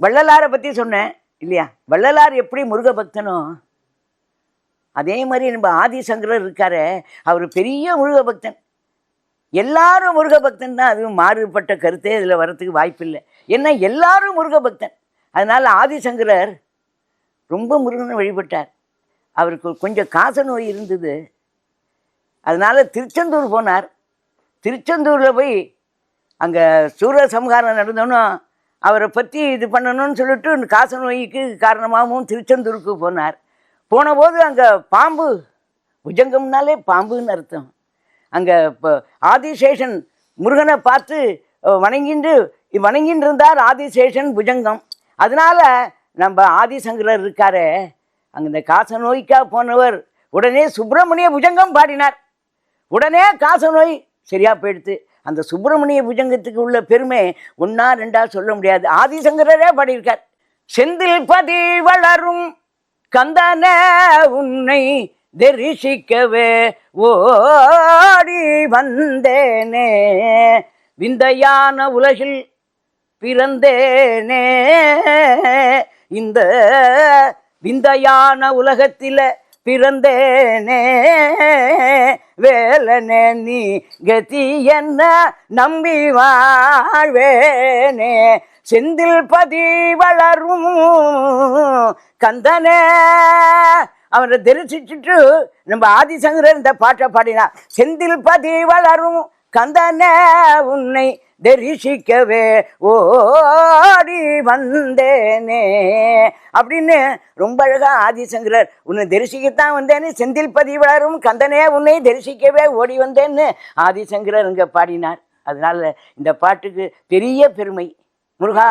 வள்ளலாரை பற்றி சொன்னேன் இல்லையா? வள்ளலார் எப்படி முருக பக்தனோ அதே மாதிரி நம்ம ஆதிசங்கரர் இருக்காரு, அவர் பெரிய முருக பக்தன். எல்லாரும் முருக பக்தன் தான், அதுவும் மாறுபட்ட கருத்தே இதில் வரத்துக்கு வாய்ப்பில்லை. ஏன்னா எல்லாரும் முருக பக்தன். அதனால் ஆதிசங்கரர் ரொம்ப முருகனை வழிபட்டார். அவருக்கு கொஞ்சம் காச நோய் இருந்தது. அதனால் திருச்செந்தூர் போனார். திருச்செந்தூரில் போய் அங்கே சூர சம்ஹாரம் நடந்தோன்னோ அவரை பற்றி இது பண்ணணும்னு சொல்லிட்டு காச நோய்க்கு காரணமாகவும் திருச்செந்தூருக்கு போனார். போனபோது அங்கே பாம்பு, புஜங்கம்னாலே பாம்புன்னு அர்த்தம். அங்கே இப்போ ஆதிசேஷன் முருகனை பார்த்து வணங்கின்னு இருந்தார். ஆதிசேஷன் புஜங்கம். அதனால் நம்ம ஆதிசங்கரர் இருக்காரே, அங்கே இந்த காச நோய்க்காக போனவர் உடனே சுப்பிரமணிய புஜங்கம் பாடினார். உடனே காச நோய் சரியாக போயிடுத்து. அந்த சுப்பிரமணிய புஜங்கத்துக்கு உள்ள பெருமை ஒன்றா ரெண்டா சொல்ல முடியாது. ஆதிசங்கரரே பாடியிருக்கார். செந்தில் பதி வளரும் கந்தன உன்னை தரிசிக்கவே ஓடி வந்தேனே, விந்தையான உலகில் பிறந்தேனே, இந்த விந்தையான உலகத்தில் பிறந்தேனே, வேலனே நீ கதி என்ன நம்பி வாழ்வேனே, செந்தில் பதி வளரும் கந்தனே. அவரை தரிசிச்சுட்டு நம்ம ஆதிசங்கரர் இந்த பாட்டை பாடினார். செந்தில் பதி வளரும் கந்தனே உன்னை தரிசிக்கவே ஓடி வந்தேனே அப்படின்னு ரொம்ப அழகா ஆதிசங்கரர் உன்னை தரிசிக்கத்தான் வந்தேன்னு, செந்தில் பதி வளரும் கந்தனே உன்னை தரிசிக்கவே ஓடி வந்தேன்னு ஆதிசங்கரர் இங்கே பாடினார். அதனால இந்த பாட்டுக்கு பெரிய பெருமை. முருகா